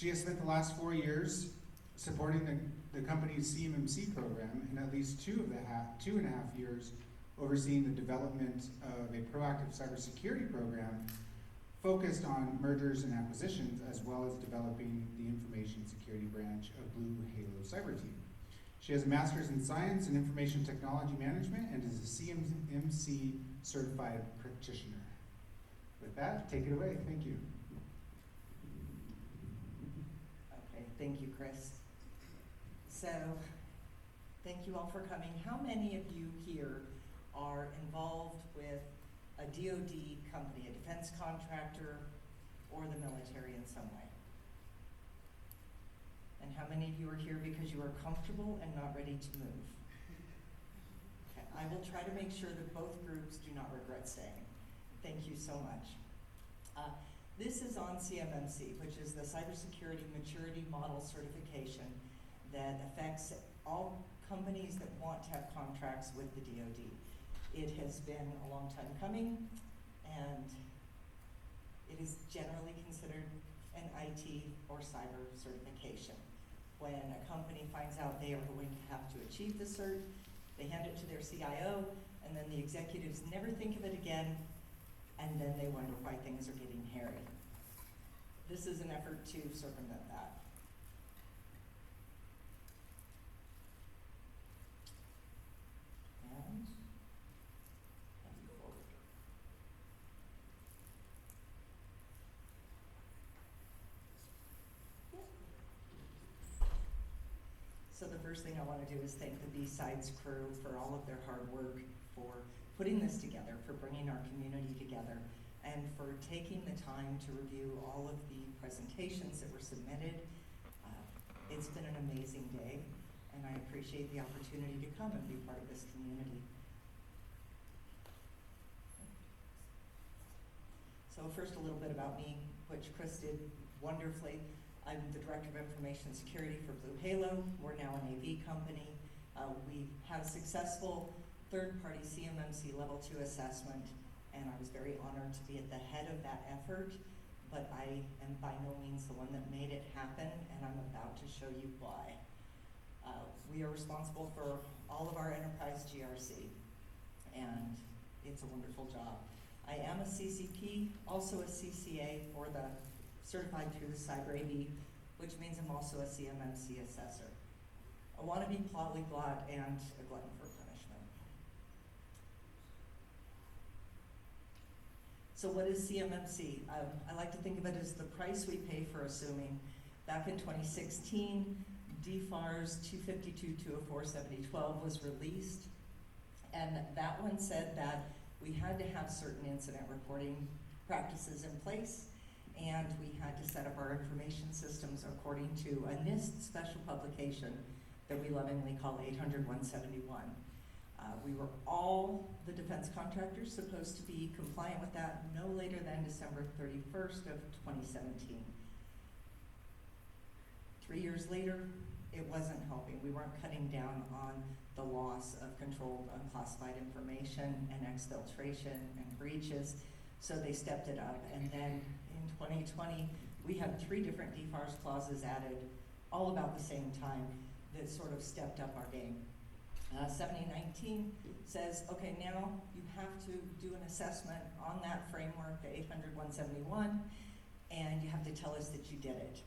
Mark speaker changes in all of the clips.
Speaker 1: She has spent the last 4 years supporting the company's CMMC program, and at least 2.5 years overseeing the development of a proactive cybersecurity program focused on mergers and acquisitions, as well as developing the information security branch of Blue Halo Cyber Team. She has a master's in science and information technology management and is a CMMC certified practitioner. With that, take it away. Thank you.
Speaker 2: Okay, thank you, Chris. So, thank you all for coming. How many of you here are involved with a DoD company, a defense contractor, or the military in some way? And how many of you are here because you are comfortable and not ready to move? Okay, I will try to make sure that both groups do not regret staying. Thank you so much. This is on CMMC, which is the Cybersecurity Maturity Model Certification that affects all companies that want to have contracts with the DoD. It has been a long time coming, and it is generally considered an IT or cyber certification. When a company finds out they are going to have to achieve the cert, they hand it to their CIO, and then the executives never think of it again, and then they wonder why things are getting hairy. This is an effort to circumvent that. And move forward. So the first thing I want to do is thank the B-Sides crew for all of their hard work, for putting this together, for bringing our community together, and for taking the time to review all of the presentations that were submitted. It's been an amazing day, and I appreciate the opportunity to come and be part of this community. So first, a little bit about me, which Chris did wonderfully. I'm the Director of Information Security for Blue Halo. We're now an AV company. We have successful third-party CMMC Level 2 assessment, and I was very honored to be at the head of that effort, but I am by no means the one that made it happen, and I'm about to show you why. We are responsible for all of our enterprise GRC, and it's a wonderful job. I am a CCP, also a CCA for the certified through the Cyber AV, which means I'm also a CMMC assessor. I want to be polyglot and a glutton for punishment. So what is CMMC? I like to think of it as the price we pay for assuming. Back in 2016, DFARS 252.204.7012 was released, and that one said that we had to have certain incident reporting practices in place, and we had to set up our information systems according to a NIST special publication that we lovingly call 800-171. We were all the defense contractors supposed to be compliant with that no later than December 31st of 2017. 3 years later, it wasn't helping. We weren't cutting down on the loss of controlled unclassified information and exfiltration and breaches, so they stepped it up. And then in 2020, we had 3 different DFARS clauses added all about the same time that sort of stepped up our game. 7019 says, okay, now you have to do an assessment on that framework, the 800-171, and you have to tell us that you did it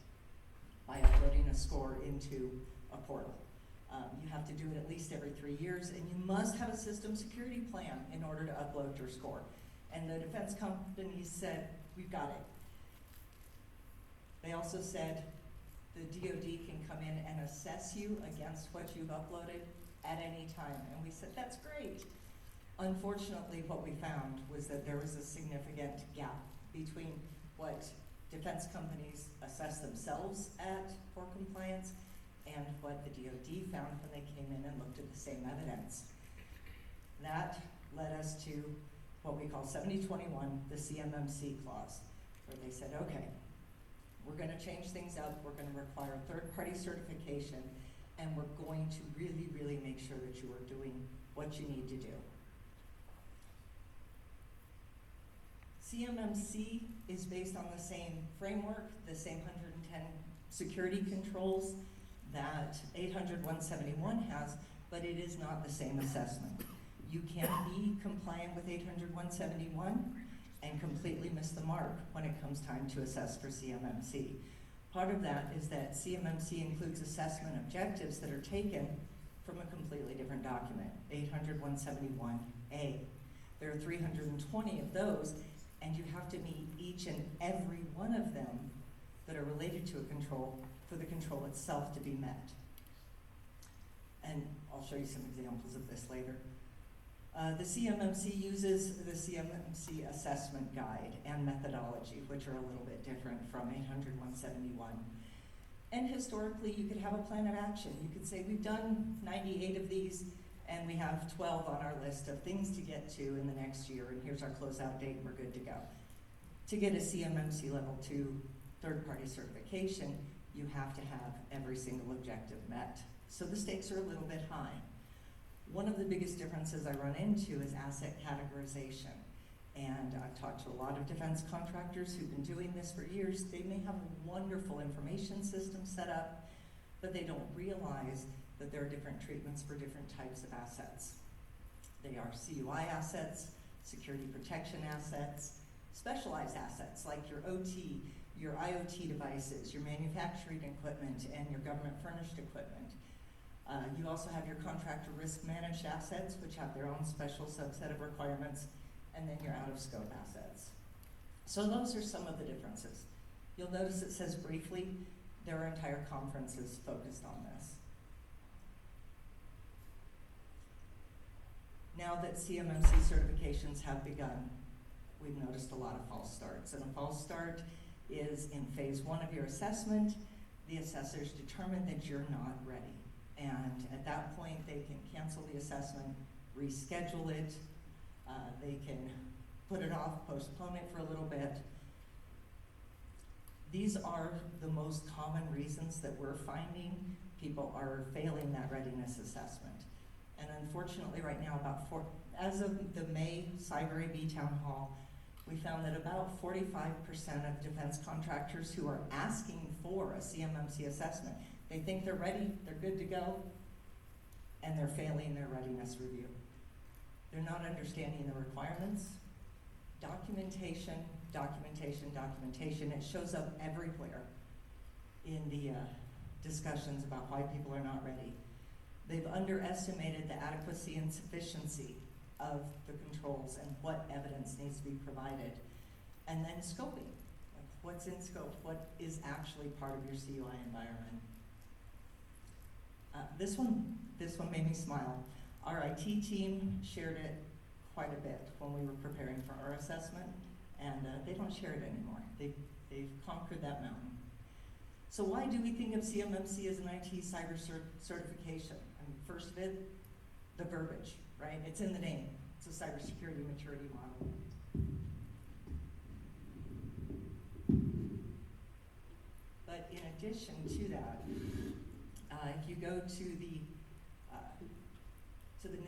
Speaker 2: by uploading a score into a portal. You have to do it at least every 3 years, and you must have a system security plan in order to upload your score. And the defense companies said, we've got it. They also said the DoD can come in and assess you against what you've uploaded at any time. And we said, that's great. Unfortunately, what we found was that there was a significant gap between what defense companies assess themselves at for compliance and what the DoD found when they came in and looked at the same evidence. That led us to what we call 7021, the CMMC clause, where they said, okay, we're going to change things up, we're going to require third-party certification, and we're going to really, really make sure that you are doing what you need to do. CMMC is based on the same framework, the same 110 security controls that 800-171 has, but it is not the same assessment. You can be compliant with 800-171 and completely miss the mark when it comes time to assess for CMMC. Part of that is that CMMC includes assessment objectives that are taken from a completely different document, 800-171A. There are 320 of those, and you have to meet each and every one of them that are related to a control for the control itself to be met. And I'll show you some examples of this later. The CMMC uses the CMMC assessment guide and methodology, which are a little bit different from 800-171. And historically, you could have a plan of action. You could say, we've done 98 of these, and we have 12 on our list of things to get to in the next year, and here's our closeout date, and we're good to go. To get a CMMC Level 2 third-party certification, you have to have every single objective met. So the stakes are a little bit high. One of the biggest differences I run into is asset categorization. And I've talked to a lot of defense contractors who've been doing this for years. They may have a wonderful information system set up, but they don't realize that there are different treatments for different types of assets. They are CUI assets, security protection assets, specialized assets like your OT, your IoT devices, your manufacturing equipment, and your government furnished equipment. You also have your contractor risk managed assets, which have their own special subset of requirements, and then your out of scope assets. So those are some of the differences. You'll notice it says briefly, there are entire conferences focused on this. Now that CMMC certifications have begun, we've noticed a lot of false starts. And a false start is in phase 1 of your assessment, the assessors determine that you're not ready. And at that point, they can cancel the assessment, reschedule it, they can put it off, postpone it for a little bit. These are the most common reasons that we're finding people are failing that readiness assessment. And unfortunately right now, as of the May Cyber AB Town Hall, we found that about 45% of defense contractors who are asking for a CMMC assessment, they think they're ready, they're good to go, and they're failing their readiness review. They're not understanding the requirements. Documentation, documentation, documentation. It shows up everywhere in the discussions about why people are not ready. They've underestimated the adequacy and sufficiency of the controls and what evidence needs to be provided. And then scoping, like what's in scope, what is actually part of your CUI environment. This one made me smile. Our IT team shared it quite a bit when we were preparing for our assessment, and they don't share it anymore. They've conquered that mountain. So why do we think of CMMC as an IT cyber certification? I mean, first of it, the verbiage, right? It's in the name. It's a cybersecurity maturity model. But in addition to that, if you go to the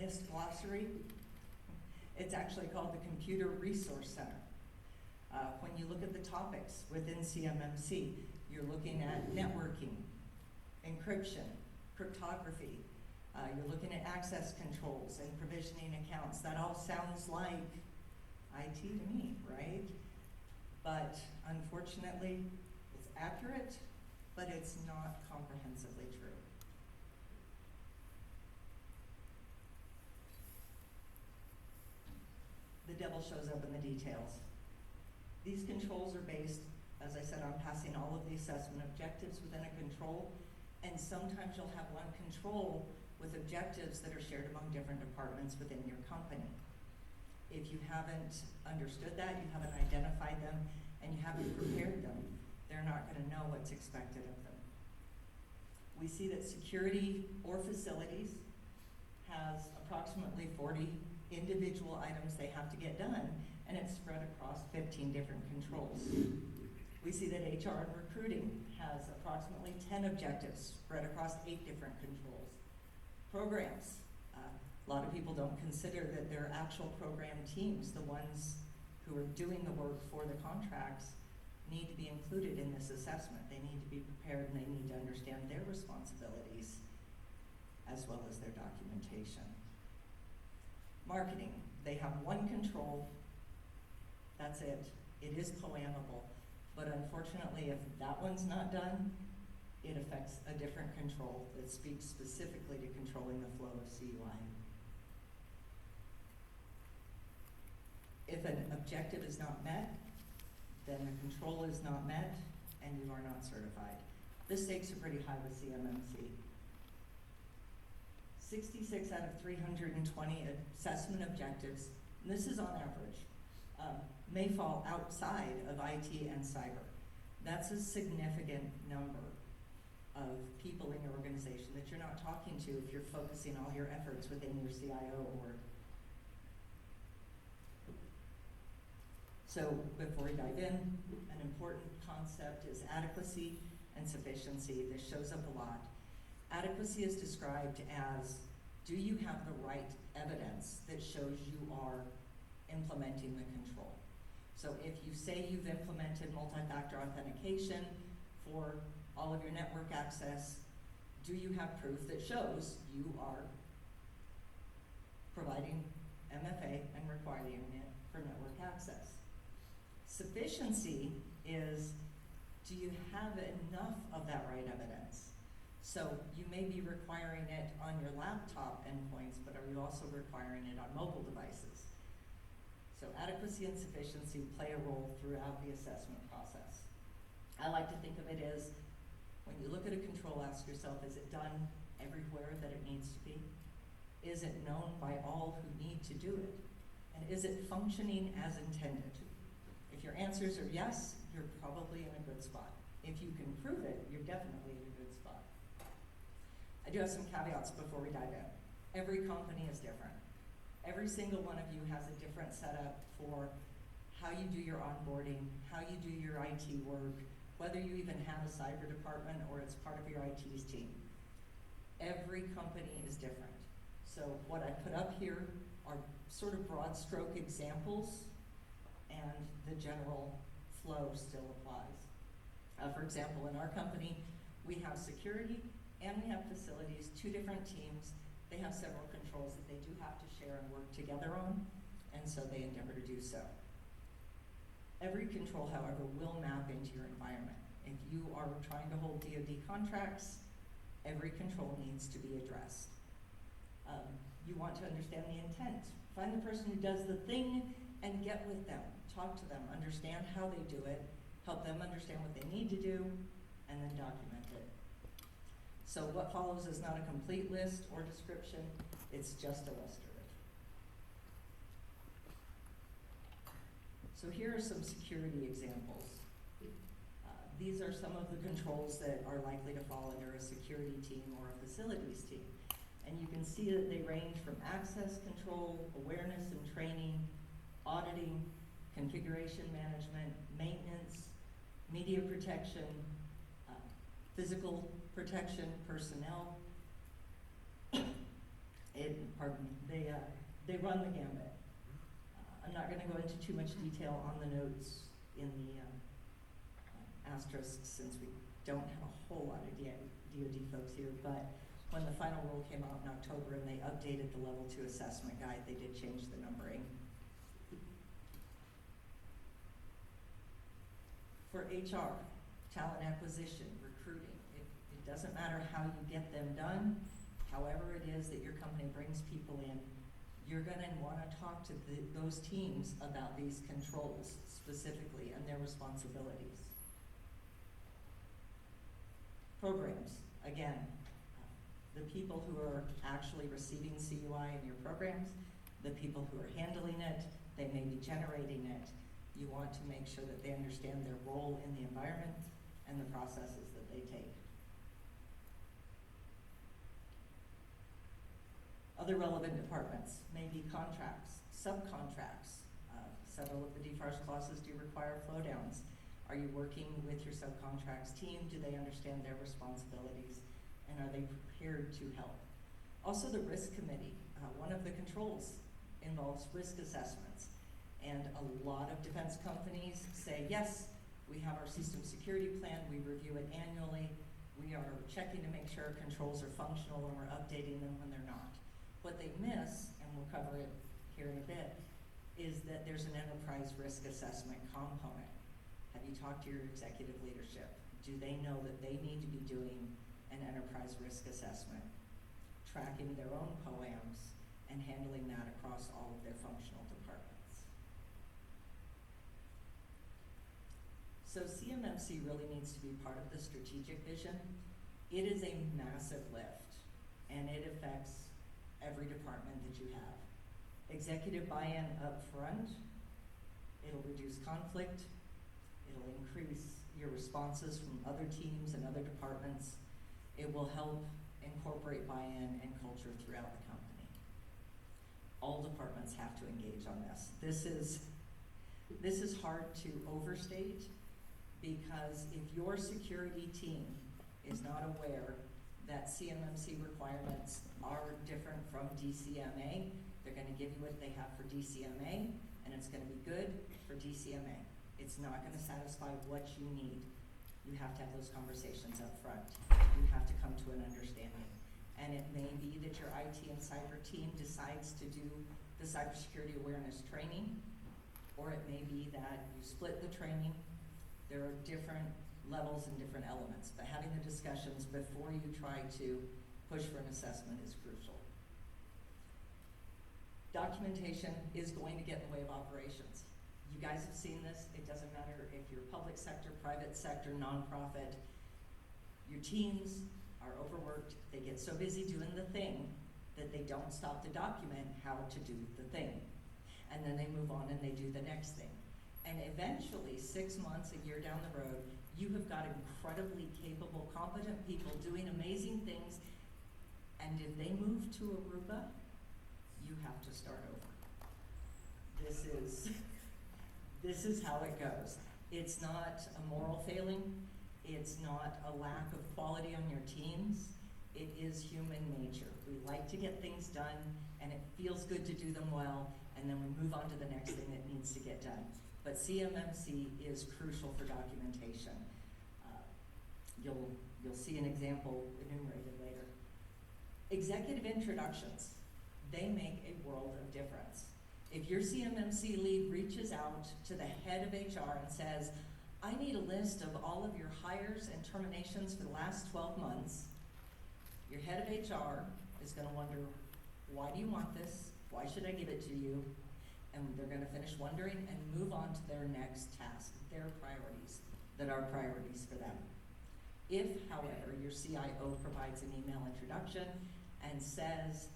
Speaker 2: NIST glossary, it's actually called the Computer Resource Center. When you look at the topics within CMMC, you're looking at networking, encryption, cryptography, you're looking at access controls and provisioning accounts. That all sounds like IT to me, right? But unfortunately, it's accurate, but it's not comprehensively true. The devil shows up in the details. These controls are based, as I said, on passing all of the assessment objectives within a control, and sometimes you'll have one control with objectives that are shared among different departments within your company. If you haven't understood that, you haven't identified them, and you haven't prepared them, they're not going to know what's expected of them. We see that security or facilities has approximately 40 individual items they have to get done, and it's spread across 15 different controls. We see that HR and recruiting has approximately 10 objectives spread across 8 different controls. Programs, a lot of people don't consider that they're actual program teams, the ones who are doing the work for the contracts, need to be included in this assessment. They need to be prepared and they need to understand their responsibilities as well as their documentation. Marketing, they have one control, that's it. It is co-amable, but unfortunately if that one's not done, it affects a different control that speaks specifically to controlling the flow of CUI. If an objective is not met, then the control is not met and you are not certified. The stakes are pretty high with CMMC. 66 out of 320 assessment objectives, and this is on average, may fall outside of IT and cyber. That's a significant number of people in your organization that you're not talking to if you're focusing all your efforts within your CIO org. So before we dive in, an important concept is adequacy and sufficiency. This shows up a lot. Adequacy is described as, do you have the right evidence that shows you are implementing the control? So if you say you've implemented multi-factor authentication for all of your network access, do you have proof that shows you are providing MFA and requiring it for network access? Sufficiency is, do you have enough of that right evidence? So you may be requiring it on your laptop endpoints, but are you also requiring it on mobile devices? So adequacy and sufficiency play a role throughout the assessment process. I like to think of it as, when you look at a control, ask yourself, is it done everywhere that it needs to be? Is it known by all who need to do it? And is it functioning as intended? If your answers are yes, you're probably in a good spot. If you can prove it, you're definitely in a good spot. I do have some caveats before we dive in. Every company is different. Every single one of you has a different setup for how you do your onboarding, how you do your IT work, whether you even have a cyber department or it's part of your IT's team. Every company is different. So what I put up here are sort of broad stroke examples, and the general flow still applies. For example, in our company, we have security and we have facilities, two different teams. They have several controls that they do have to share and work together on, and so they endeavor to do so. Every control, however, will map into your environment. If you are trying to hold DoD contracts, every control needs to be addressed. You want to understand the intent. Find the person who does the thing and get with them. Talk to them, understand how they do it, help them understand what they need to do, and then document it. So what follows is not a complete list or description, it's just illustrative. So here are some security examples. These are some of the controls that are likely to fall under a security team or a facilities team. And you can see that they range from access control, awareness and training, auditing, configuration management, maintenance, media protection, physical protection, personnel. They run the gambit. I'm not going to go into too much detail on the notes in the asterisks, since we don't have a whole lot of DoD folks here, but when the final rule came out in October and they updated the level 2 assessment guide, they did change the numbering. For HR, talent acquisition, recruiting, it doesn't matter how you get them done, however it is that your company brings people in, you're going to want to talk to those teams about these controls specifically and their responsibilities. Programs, again, the people who are actually receiving CUI in your programs, the people who are handling it, they may be generating it. You want to make sure that they understand their role in the environment and the processes that they take. Other relevant departments may be contracts, subcontracts. Several of the DFARS clauses do require flow downs. Are you working with your subcontracts team? Do they understand their responsibilities? And are they prepared to help? Also the risk committee. One of the controls involves risk assessments. And a lot of defense companies say, yes, We have our system security plan, we review it annually. We are checking to make sure our controls are functional and we're updating them when they're not. What they miss, and we'll cover it here in a bit, is that there's an enterprise risk assessment component. Have you talked to your executive leadership? Do they know that they need to be doing an enterprise risk assessment, tracking their own POAMs, and handling that across all of their functional departments? So CMMC really needs to be part of the strategic vision. It is a massive lift, and it affects every department that you have. Executive buy-in up front, it'll reduce conflict, it'll increase your responses from other teams and other departments. It will help incorporate buy-in and culture throughout the company. All departments have to engage on this. This is hard to overstate, because if your security team is not aware that CMMC requirements are different from DCMA, they're gonna give you what they have for DCMA, and it's gonna be good for DCMA. It's not gonna satisfy what you need. You have to have those conversations up front. You have to come to an understanding. And it may be that your IT and cyber team decides to do the cybersecurity awareness training, or it may be that you split the training. There are different levels and different elements, but having the discussions before you try to push for an assessment is crucial. Documentation is going to get in the way of operations. You guys have seen this. It doesn't matter if you're public sector, private sector, nonprofit. Your teams are overworked. They get so busy doing the thing that they don't stop to document how to do the thing. And then they move on and they do the next thing. And eventually, 6 months, a year down the road, you have got incredibly capable, competent people doing amazing things. And if they move to Aruba, you have to start over. This is how it goes. It's not a moral failing. It's not a lack of quality on your teams. It is human nature. We like to get things done, and it feels good to do them well, and then we move on to the next thing that needs to get done. But CMMC is crucial for documentation. You'll see an example enumerated later. Executive introductions, they make a world of difference. If your CMMC lead reaches out to the head of HR and says, I need a list of all of your hires and terminations for the last 12 months, your head of HR is going to wonder, why do you want this? Why should I give it to you? And they're going to finish wondering and move on to their next task, their priorities that are priorities for them. If, however, your CIO provides an email introduction and says,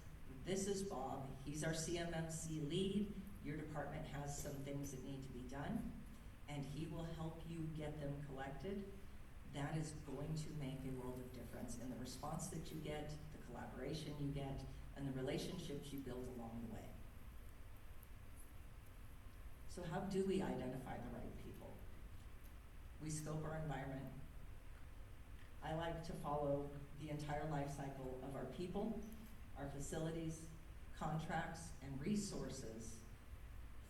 Speaker 2: this is Bob, he's our CMMC lead, your department has some things that need to be done, and he will help you get them collected, that is going to make a world of difference in the response that you get, the collaboration you get, and the relationships you build along the way. So how do we identify the right people? We scope our environment. I like to follow the entire life cycle of our people, our facilities, contracts, and resources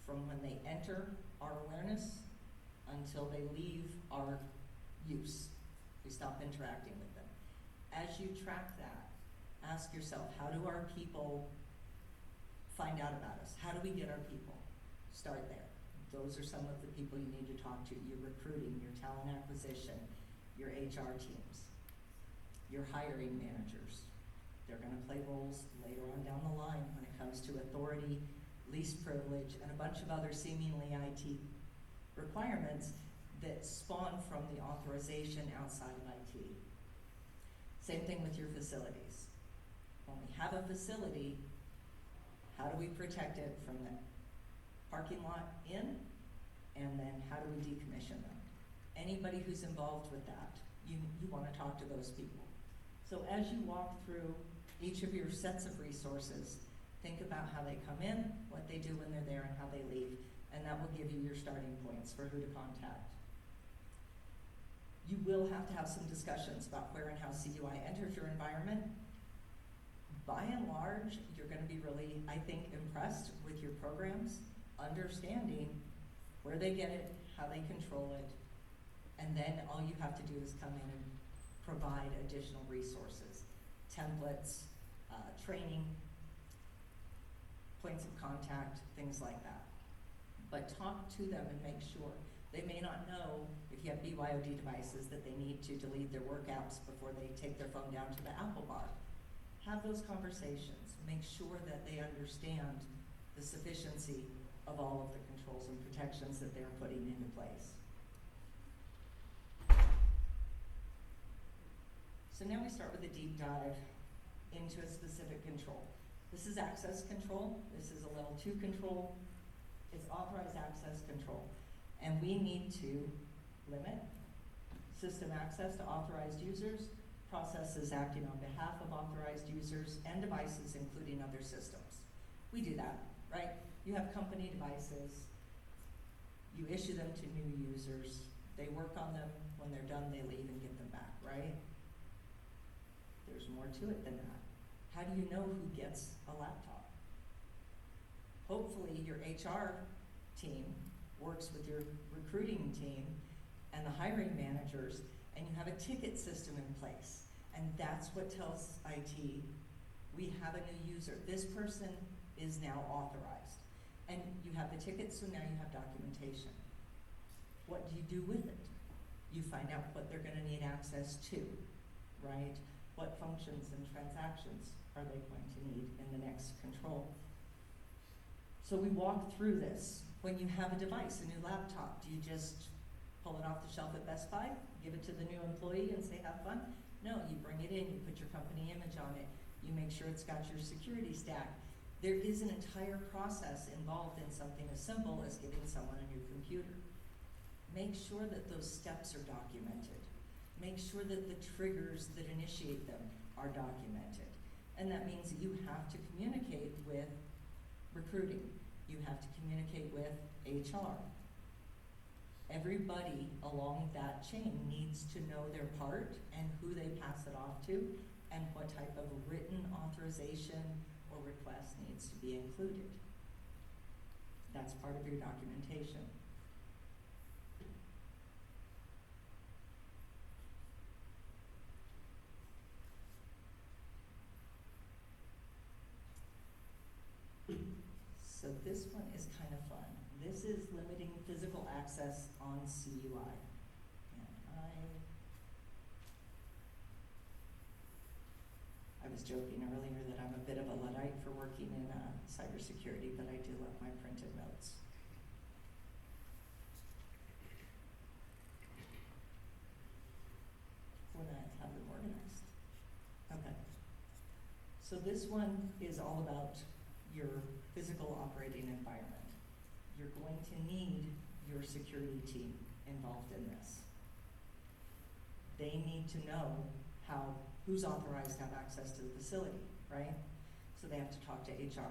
Speaker 2: from when they enter our awareness until they leave our use. We stop interacting with them. As you track that, ask yourself, how do our people find out about us? How do we get our people? Start there. Those are some of the people you need to talk to. Your recruiting, your talent acquisition, your HR teams, your hiring managers. They're going to play roles later on down the line when it comes to authority, least privilege, and a bunch of other seemingly IT requirements that spawn from the authorization outside of IT. Same thing with your facilities. When we have a facility, how do we protect it from the parking lot in, and then how do we decommission them? Anybody who's involved with that, you want to talk to those people. So as you walk through each of your sets of resources, think about how they come in, what they do when they're there, and how they leave, and that will give you your starting points for who to contact. You will have to have some discussions about where and how CUI enters your environment. By and large, you're going to be really, I think, impressed with your programs, understanding where they get it, how they control it, And then all you have to do is come in and provide additional resources, templates, training, points of contact, things like that. But talk to them and make sure. They may not know, if you have BYOD devices, that they need to delete their work apps before they take their phone down to the Apple bar. Have those conversations. Make sure that they understand the sufficiency of all of the controls and protections that they're putting into place. So now we start with a deep dive into a specific control. This is access control. This is a level 2 control. It's authorized access control. And we need to limit system access to authorized users, processes acting on behalf of authorized users, and devices, including other systems. We do that, right? You have company devices. You issue them to new users. They work on them. When they're done, they leave and get them back, right? There's more to it than that. How do you know who gets a laptop? Hopefully your HR team works with your recruiting team and the hiring managers, and you have a ticket system in place. And that's what tells IT, we have a new user. This person is now authorized. And you have the ticket, so now you have documentation. What do you do with it? You find out what they're gonna need access to, right? What functions and transactions are they going to need in the next control? So we walk through this. When you have a device, a new laptop, do you just pull it off the shelf at Best Buy, give it to the new employee and say, have fun? No, you bring it in, you put your company image on it, you make sure it's got your security stack. There is an entire process involved in something as simple as giving someone a new computer. Make sure that those steps are documented. Make sure that the triggers that initiate them are documented. And that means that you have to communicate with recruiting. You have to communicate with HR. Everybody along that chain needs to know their part and who they pass it off to and what type of written authorization or request needs to be included. That's part of your documentation. So this one is kind of fun. This is limiting physical access on CUI. And I was joking earlier that I'm a bit of a Luddite for working in cybersecurity, but I do love my printed notes. When I have them organized. Okay. So this one is all about your physical operating environment. You're going to need your security team involved in this. They need to know who's authorized to have access to the facility, right? So they have to talk to HR.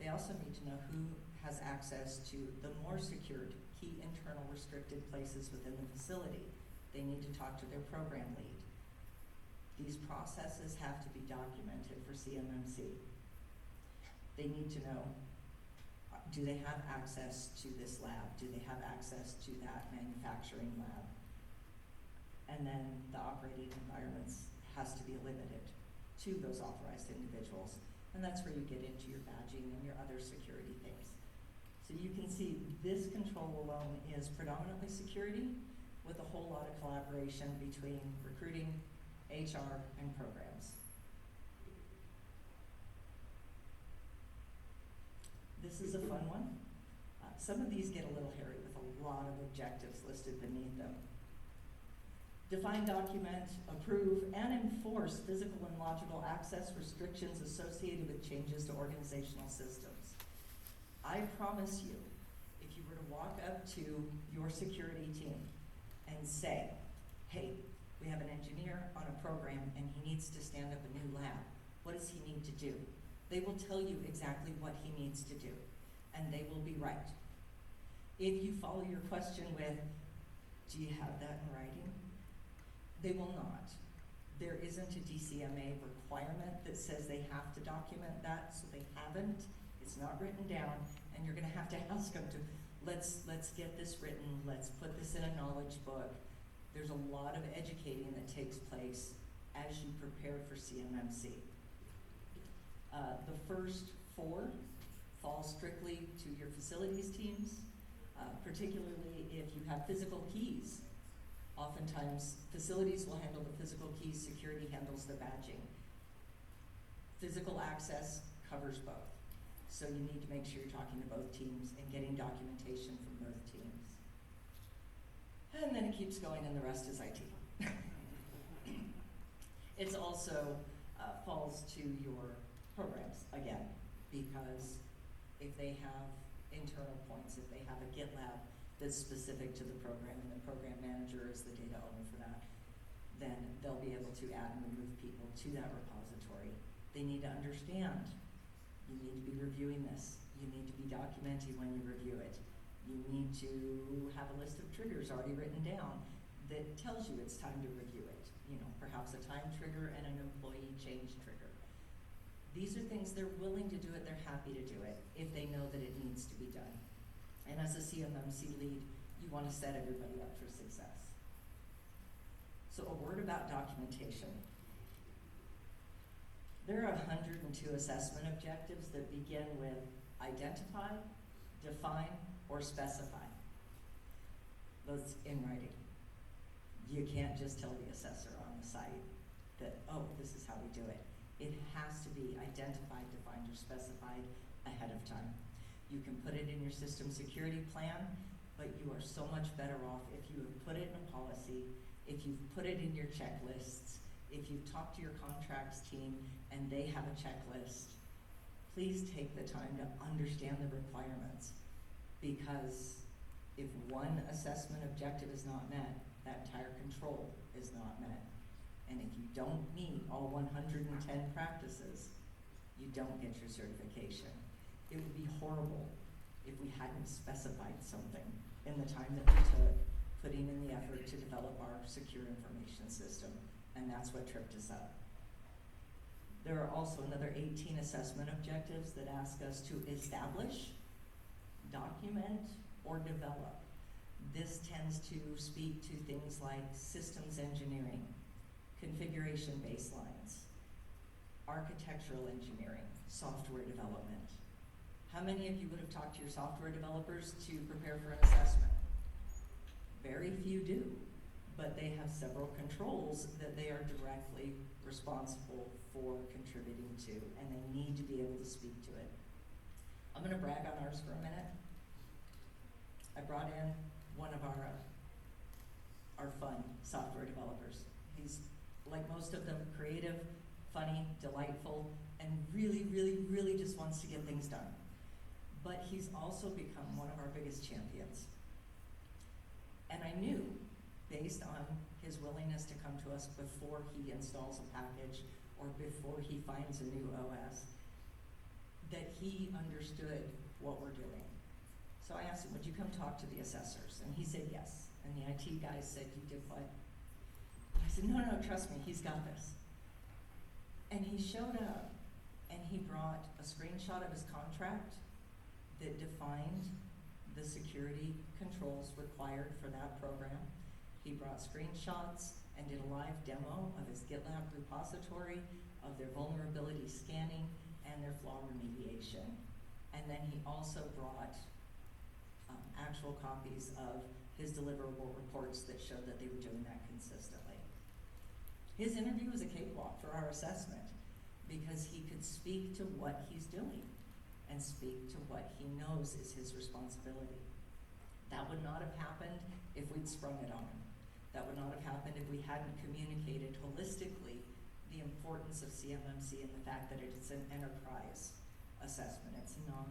Speaker 2: They also need to know who has access to the more secured key internal restricted places within the facility. They need to talk to their program lead. These processes have to be documented for CMMC. They need to know, do they have access to this lab? Do they have access to that manufacturing lab? And then the operating environments has to be limited to those authorized individuals. And that's where you get into your badging and your other security things. So you can see this control alone is predominantly security with a whole lot of collaboration between recruiting, HR, and programs. This is a fun one. Some of these get a little hairy with a lot of objectives listed beneath them. Define, document, approve, and enforce physical and logical access restrictions associated with changes to organizational systems. I promise you, if you were to walk up to your security team and say, hey, we have an engineer on a program and he needs to stand up a new lab, what does he need to do? They will tell you exactly what he needs to do, and they will be right. If you follow your question with, do you have that in writing? They will not. There isn't a DCMA requirement that says they have to document that, so they haven't. It's not written down, and you're gonna have to ask them to, let's get this written, let's put this in a knowledge book. There's a lot of educating that takes place as you prepare for CMMC. The first 4 fall strictly to your facilities teams, particularly if you have physical keys. Oftentimes, facilities will handle the physical keys, security handles the badging. Physical access covers both. So you need to make sure you're talking to both teams and getting documentation from both teams. And then it keeps going and the rest is IT. It's also falls to your programs, again, because if they have internal points, if they have a GitLab that's specific to the program and the program manager is the data owner for that, then they'll be able to add and remove people to that repository. They need to understand, you need to be reviewing this. You need to be documenting when you review it. You need to have a list of triggers already written down that tells you it's time to review it. You know, perhaps a time trigger and an employee change trigger. These are things they're willing to do it, they're happy to do it if they know that it needs to be done. And as a CMMC lead, you want to set everybody up for success. So a word about documentation. There are 102 assessment objectives that begin with identify, define, or specify. Those in writing. You can't just tell the assessor on the site that, oh, this is how we do it. It has to be identified, defined, or specified ahead of time. You can put it in your system security plan, but you are so much better off if you have put it in a policy, if you've put it in your checklists, if you've talked to your contracts team and they have a checklist. Please take the time to understand the requirements, because if one assessment objective is not met, that entire control is not met. And if you don't meet all 110 practices, you don't get your certification. It would be horrible if we hadn't specified something in the time that we took putting in the effort to develop our secure information system, and that's what tripped us up. There are also another 18 assessment objectives that ask us to establish, document, or develop. This tends to speak to things like systems engineering, configuration baselines, architectural engineering, software development. How many of you would have talked to your software developers to prepare for an assessment? Very few do, but they have several controls that they are directly responsible for contributing to, and they need to be able to speak to it. I'm gonna brag on ours for a minute. I brought in one of our fun software developers. He's, like most of them, creative, funny, delightful, and really, really, really just wants to get things done. But he's also become one of our biggest champions. And I knew, based on his willingness to come to us before he installs a package or before he finds a new OS, that he understood what we're doing. So I asked him, would you come talk to the assessors? And he said yes. And the IT guys said, you did what? I said, no, trust me, he's got this. And he showed up and he brought a screenshot of his contract that defined the security controls required for that program. He brought screenshots and did a live demo of his GitLab repository, of their vulnerability scanning, and their flaw remediation. And then he also brought actual copies of his deliverable reports that showed that they were doing that consistently. His interview was a cakewalk for our assessment because he could speak to what he's doing and speak to what he knows is his responsibility. That would not have happened if we'd sprung it on him. That would not have happened if we hadn't communicated holistically the importance of CMMC and the fact that it is an enterprise assessment. It's not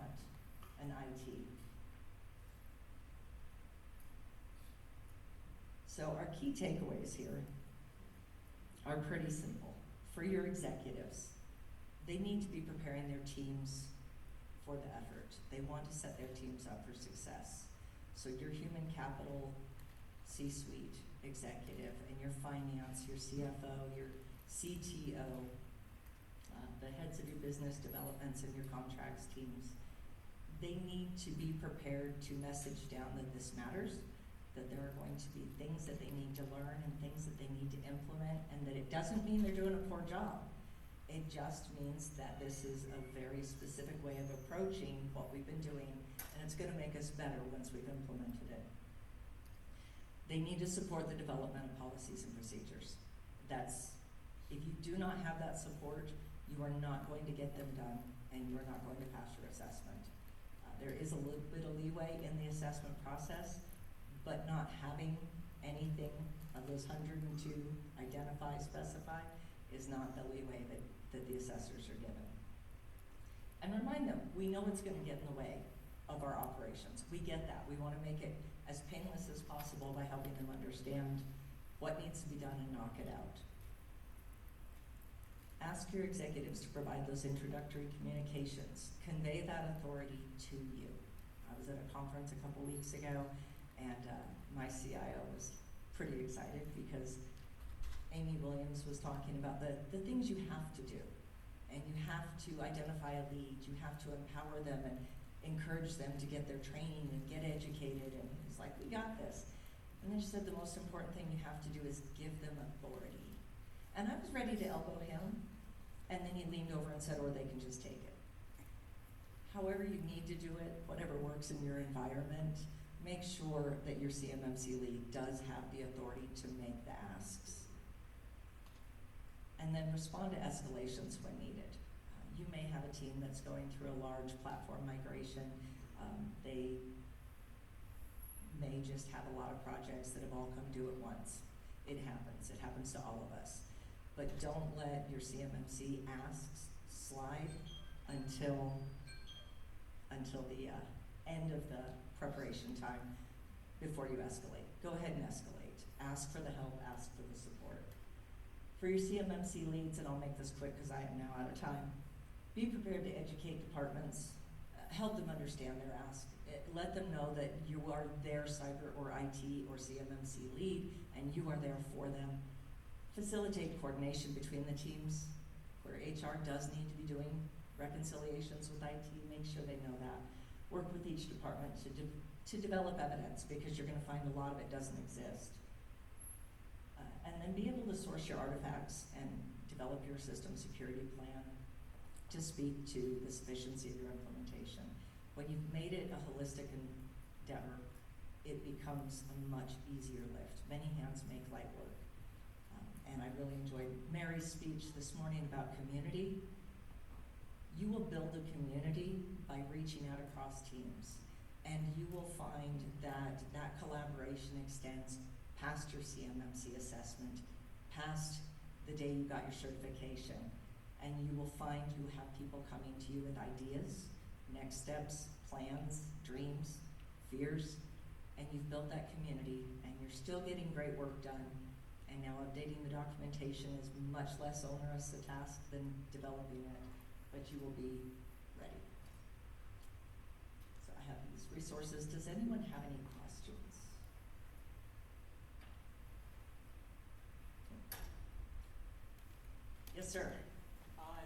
Speaker 2: an IT. So our key takeaways here are pretty simple. For your executives, they need to be preparing their teams for the effort. They want to set their teams up for success. So your human capital C-suite executive and your finance, your CFO, your CTO, the heads of your business developments and your contracts teams, they need to be prepared to message down that this matters, that there are going to be things that they need to learn and things that they need to implement, and that it doesn't mean they're doing a poor job. It just means that this is a very specific way of approaching what we've been doing, and it's gonna make us better once we've implemented it. They need to support the development of policies and procedures. If you do not have that support, you are not going to get them done, and you are not going to pass your assessment. There is a little bit of leeway in the assessment process, but not having anything of those 102 identify, specify, is not the leeway that the assessors are given. And remind them, we know it's gonna get in the way of our operations. We get that. We wanna make it as painless as possible by helping them understand what needs to be done and knock it out. Ask your executives to provide those introductory communications. Convey that authority to you. I was at a conference a couple weeks ago, and my CIO was pretty excited because Amy Williams was talking about the things you have to do. And you have to identify a lead, you have to empower them and encourage them to get their training and get educated, and he's like, we got this. And then she said the most important thing you have to do is give them authority. And I was ready to elbow him, and then he leaned over and said, or they can just take it. However you need to do it, whatever works in your environment, make sure that your CMMC lead does have the authority to make the asks. And then respond to escalations when needed. You may have a team that's going through a large platform migration. They may just have a lot of projects that have all come due at once. It happens to all of us. But don't let your CMMC asks slide until the end of the preparation time before you escalate. Go ahead and escalate. Ask for the help, ask for the support. For your CMMC leads, and I'll make this quick because I am now out of time, be prepared to educate departments, help them understand their ask. Let them know that you are their cyber or IT or CMMC lead, and you are there for them. Facilitate coordination between the teams, where HR does need to be doing reconciliations with IT, make sure they know that. Work with each department to develop evidence, because you're gonna find a lot of it doesn't exist. And then be able to source your artifacts and develop your system security plan to speak to the sufficiency of your implementation. When you've made it a holistic endeavor, it becomes a much easier lift. Many hands make light work. And I really enjoyed Mary's speech this morning about community. You will build a community by reaching out across teams. And you will find that that collaboration extends past your CMMC assessment, past the day you got your certification. And you will find you have people coming to you with ideas, next steps, plans, dreams, fears, and you've built that community, and you're still getting great work done. And now updating the documentation is much less onerous a task than developing it, but you will be ready. So I have these resources. Does anyone have any questions? Yes, sir.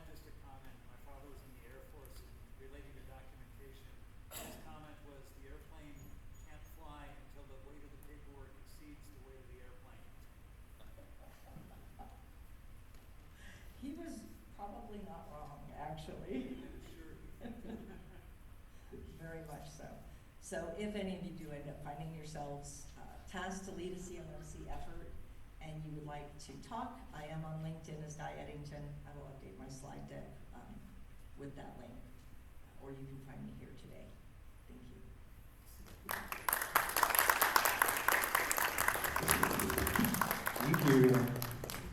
Speaker 3: Just a comment. My father was in the Air Force, and relating to documentation, his comment was the airplane can't fly until the weight of the paperwork exceeds the weight of the airplane.
Speaker 2: He was probably not wrong, actually.
Speaker 3: Sure.
Speaker 2: Very much so. So if any of you do end up finding yourselves tasked to lead a CMMC effort and you would like to talk, I am on LinkedIn as Di Edington. I will update my slide deck with that link, or you can find me here